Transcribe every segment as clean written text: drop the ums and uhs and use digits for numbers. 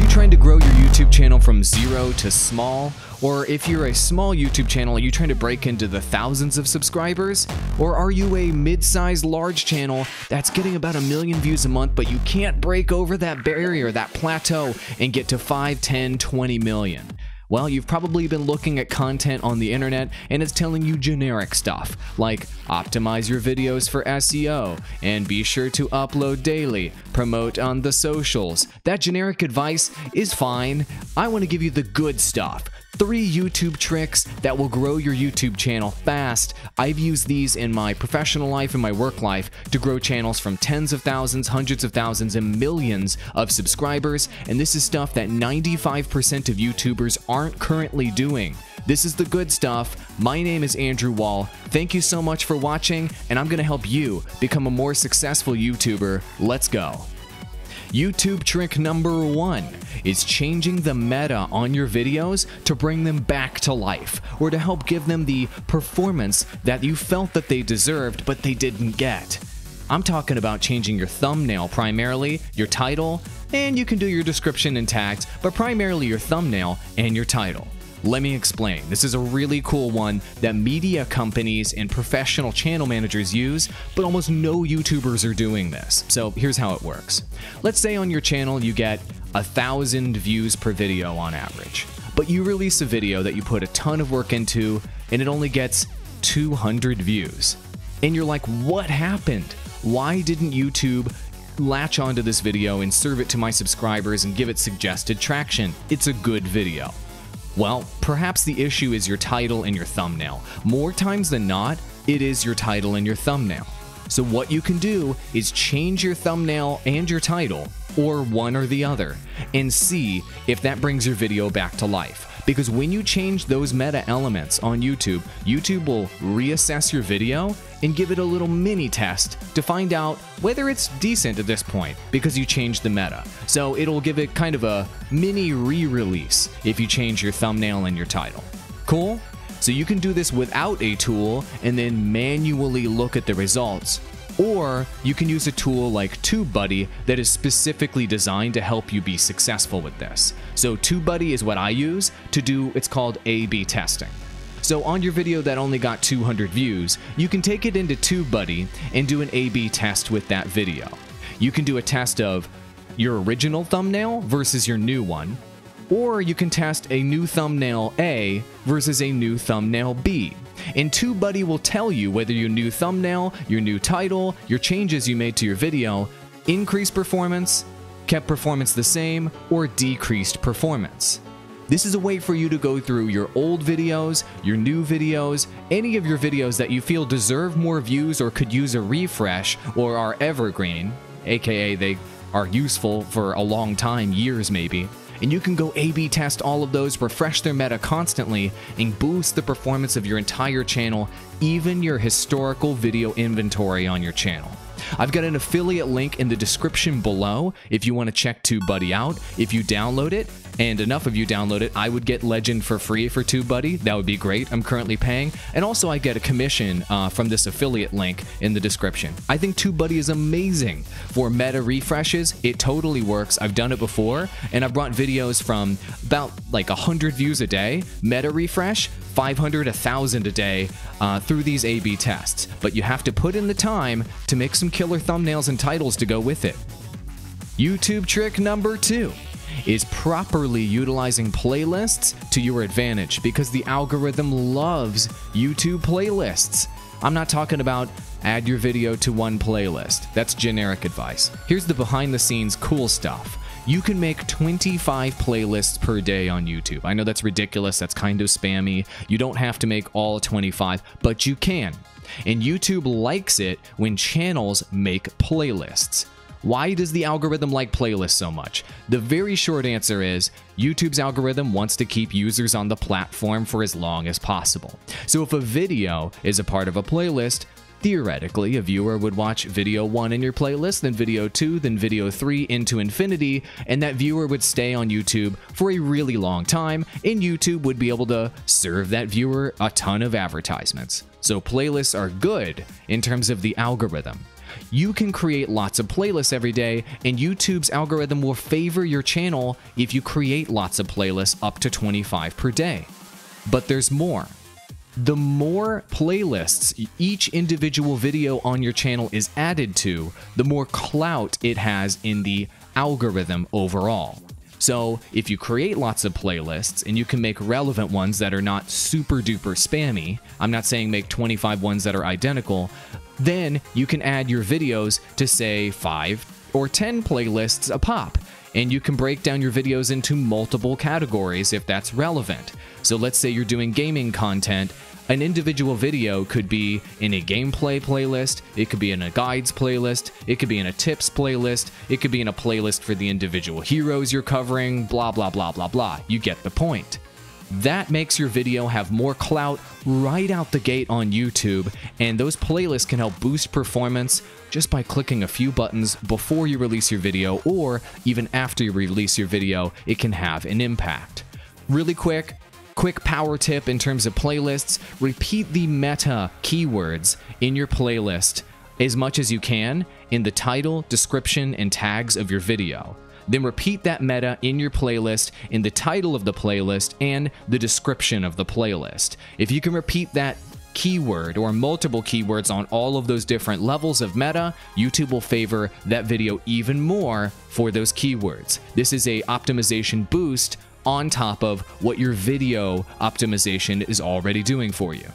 trying to grow your YouTube channel from zero to small? Or if you're a small YouTube channel, are you trying to break into the thousands of subscribers? Or are you a mid-sized large channel that's getting about 1 million views a month, but you can't break over that barrier, that plateau, and get to 5, 10, 20 million? Well, you've probably been looking at content on the internet and it's telling you generic stuff like optimize your videos for SEO and be sure to upload daily, promote on the socials. That generic advice is fine. I want to give you the good stuff. 3 YouTube tricks that will grow your YouTube channel fast. I've used these in my professional life and my work life to grow channels from tens of thousands, hundreds of thousands, and millions of subscribers, and this is stuff that 95% of YouTubers aren't currently doing. This is the good stuff. My name is Andrew Wall. Thank you so much for watching, and I'm going to help you become a more successful YouTuber. Let's go. YouTube trick number 1 is changing the meta on your videos to bring them back to life, or to help give them the performance that you felt that they deserved but they didn't get. I'm talking about changing your thumbnail primarily, your title, and you can do your description and tags, but primarily your thumbnail and your title. Let me explain. This is a really cool one that media companies and professional channel managers use, but almost no YouTubers are doing this. So here's how it works. Let's say on your channel you get 1,000 views per video on average, but you release a video that you put a ton of work into and it only gets 200 views. And you're like, what happened? Why didn't YouTube latch onto this video and serve it to my subscribers and give it suggested traction? It's a good video. Well, perhaps the issue is your title and your thumbnail. More times than not, it is your title and your thumbnail. So what you can do is change your thumbnail and your title, or one or the other, and see if that brings your video back to life. Because when you change those meta elements on YouTube, YouTube will reassess your video and give it a little mini test to find out whether it's decent at this point because you changed the meta. So it'll give it kind of a mini re-release if you change your thumbnail and your title. Cool? So you can do this without a tool and then manually look at the results. Or you can use a tool like TubeBuddy that is specifically designed to help you be successful with this. So TubeBuddy is what I use to do, it's called A/B testing. So on your video that only got 200 views, you can take it into TubeBuddy and do an A/B test with that video. You can do a test of your original thumbnail versus your new one, or you can test a new thumbnail A versus a new thumbnail B. And TubeBuddy will tell you whether your new thumbnail, your new title, your changes you made to your video increased performance, kept performance the same, or decreased performance. This is a way for you to go through your old videos, your new videos, any of your videos that you feel deserve more views or could use a refresh or are evergreen, aka they are useful for a long time, years maybe. And you can go A/B test all of those, refresh their meta constantly, and boost the performance of your entire channel, even your historical video inventory on your channel. I've got an affiliate link in the description below if you want to check TubeBuddy out. If you download it, and enough of you download it, I would get Legend for free for TubeBuddy. That would be great. I'm currently paying. And also I get a commission from this affiliate link in the description. I think TubeBuddy is amazing for meta refreshes. It totally works. I've done it before, and I've brought videos from about like 100 views a day, meta refresh, 500, 1,000 a day through these A/B tests. But you have to put in the time to make some killer thumbnails and titles to go with it. YouTube trick number 2 is properly utilizing playlists to your advantage, because the algorithm loves YouTube playlists. I'm not talking about add your video to one playlist. That's generic advice. Here's the behind the scenes cool stuff. You can make 25 playlists per day on YouTube. I know that's ridiculous, that's kind of spammy. You don't have to make all 25, but you can. And YouTube likes it when channels make playlists. Why does the algorithm like playlists so much? The very short answer is YouTube's algorithm wants to keep users on the platform for as long as possible. So if a video is a part of a playlist, theoretically, a viewer would watch video 1 in your playlist, then video 2, then video 3 into infinity, and that viewer would stay on YouTube for a really long time, and YouTube would be able to serve that viewer a ton of advertisements. So playlists are good in terms of the algorithm. You can create lots of playlists every day, and YouTube's algorithm will favor your channel if you create lots of playlists, up to 25 per day. But there's more. The more playlists each individual video on your channel is added to, the more clout it has in the algorithm overall. So if you create lots of playlists and you can make relevant ones that are not super duper spammy, I'm not saying make 25 ones that are identical, then you can add your videos to say 5 or 10 playlists a pop. And you can break down your videos into multiple categories if that's relevant. So let's say you're doing gaming content. An individual video could be in a gameplay playlist, it could be in a guides playlist, it could be in a tips playlist, it could be in a playlist for the individual heroes you're covering, blah, blah, blah, blah, blah. You get the point. That makes your video have more clout right out the gate on YouTube, and those playlists can help boost performance just by clicking a few buttons before you release your video, or even after you release your video, it can have an impact. Really quick power tip in terms of playlists: repeat the meta keywords in your playlist as much as you can in the title, description, and tags of your video. Then repeat that meta in your playlist in the title of the playlist and the description of the playlist. If you can repeat that keyword or multiple keywords on all of those different levels of meta, YouTube will favor that video even more for those keywords. This is a optimization boost on top of what your video optimization is already doing for you.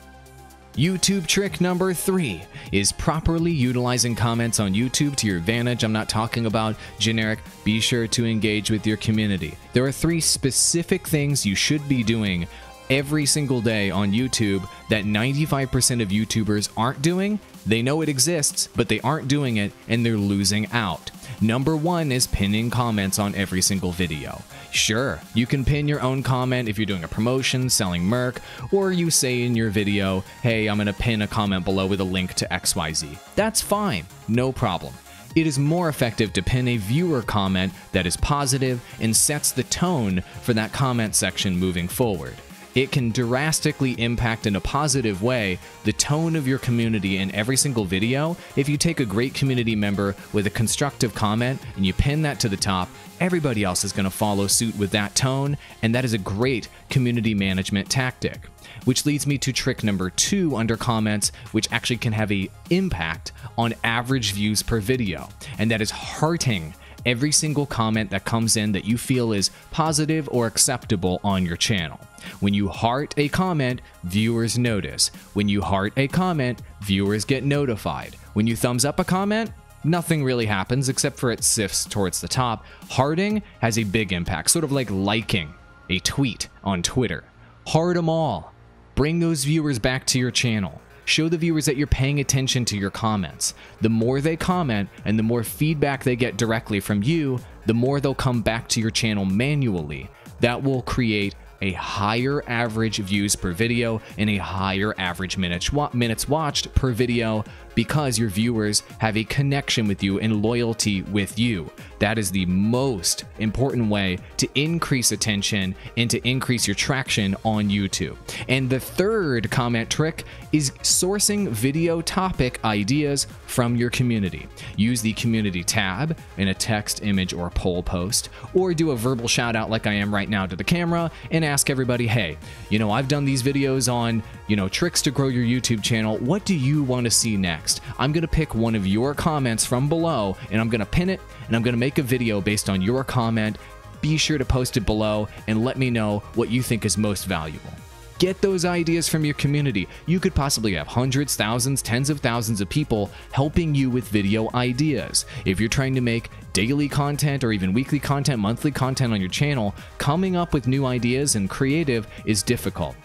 YouTube trick number 3 is properly utilizing comments on YouTube to your advantage. I'm not talking about generic, be sure to engage with your community. There are 3 specific things you should be doing every single day on YouTube that 95% of YouTubers aren't doing. They know it exists, but they aren't doing it, and they're losing out. Number 1 is pinning comments on every single video. Sure, you can pin your own comment if you're doing a promotion, selling merch, or you say in your video, hey, I'm going to pin a comment below with a link to XYZ. That's fine, no problem. It is more effective to pin a viewer comment that is positive and sets the tone for that comment section moving forward. It can drastically impact in a positive way the tone of your community in every single video. If you take a great community member with a constructive comment and you pin that to the top, everybody else is going to follow suit with that tone, and that is a great community management tactic. Which leads me to trick number 2 under comments, which actually can have an impact on average views per video, and that is hearting every single comment that comes in that you feel is positive or acceptable on your channel. When you heart a comment, viewers notice. When you heart a comment, viewers get notified. When you thumbs up a comment, nothing really happens except for it sifts towards the top. Hearting has a big impact, sort of like liking a tweet on Twitter. Heart them all. Bring those viewers back to your channel. Show the viewers that you're paying attention to your comments. The more they comment and the more feedback they get directly from you, the more they'll come back to your channel manually. That will create a higher average views per video and a higher average minutes watched per video, because your viewers have a connection with you and loyalty with you. That is the most important way to increase attention and to increase your traction on YouTube. And the third comment trick is sourcing video topic ideas from your community. Use the community tab in a text, image, or poll post, or do a verbal shout out like I am right now to the camera and ask everybody, hey, I've done these videos on, tricks to grow your YouTube channel. What do you want to see next? I'm going to pick one of your comments from below, and I'm going to pin it, and I'm going to make a video based on your comment. Be sure to post it below and let me know what you think is most valuable. Get those ideas from your community. You could possibly have hundreds, thousands, tens of thousands of people helping you with video ideas. If you're trying to make daily content or even weekly content, monthly content on your channel, coming up with new ideas and creative is difficult.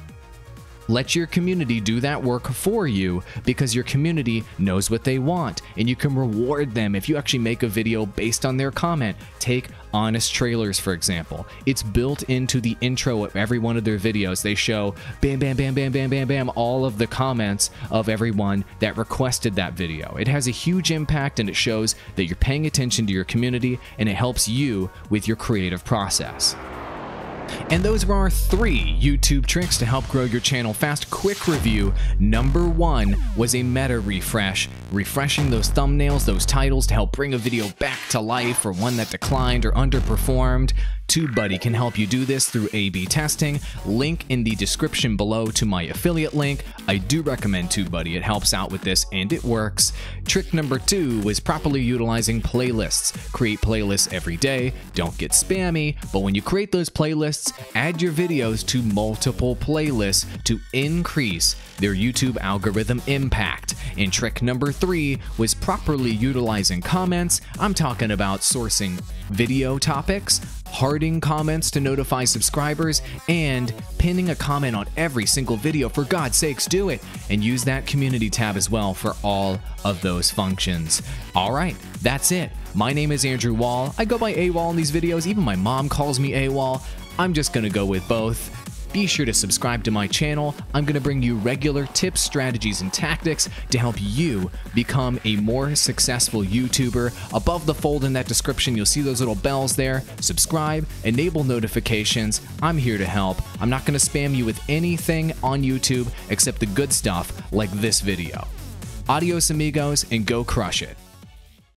Let your community do that work for you, because your community knows what they want, and you can reward them if you actually make a video based on their comment. Take honest trailers, for example. It's built into the intro of every one of their videos. They show bam, bam, bam, bam, bam, bam, bam, all of the comments of everyone that requested that video. It has a huge impact, and it shows that you're paying attention to your community, and it helps you with your creative process. And those were our 3 YouTube tricks to help grow your channel fast. Quick review. Number 1 was a meta refresh. refreshing those thumbnails, those titles to help bring a video back to life or one that declined or underperformed. TubeBuddy can help you do this through A/B testing. Link in the description below to my affiliate link. I do recommend TubeBuddy. It helps out with this and it works. Trick number 2 was properly utilizing playlists. Create playlists every day. Don't get spammy, but when you create those playlists, add your videos to multiple playlists to increase their YouTube algorithm impact. And trick number 3 was properly utilizing comments. I'm talking about sourcing video topics, hearting comments to notify subscribers, and pinning a comment on every single video. For God's sakes, do it, and use that community tab as well for all of those functions. All right, that's it. My name is Andrew Wall. I go by Awall in these videos. Even my mom calls me Awall. I'm just gonna go with both. Be sure to subscribe to my channel. I'm going to bring you regular tips, strategies, and tactics to help you become a more successful YouTuber. Above the fold in that description, you'll see those little bells there. Subscribe, enable notifications. I'm here to help. I'm not going to spam you with anything on YouTube except the good stuff like this video. Adios, amigos, and go crush it.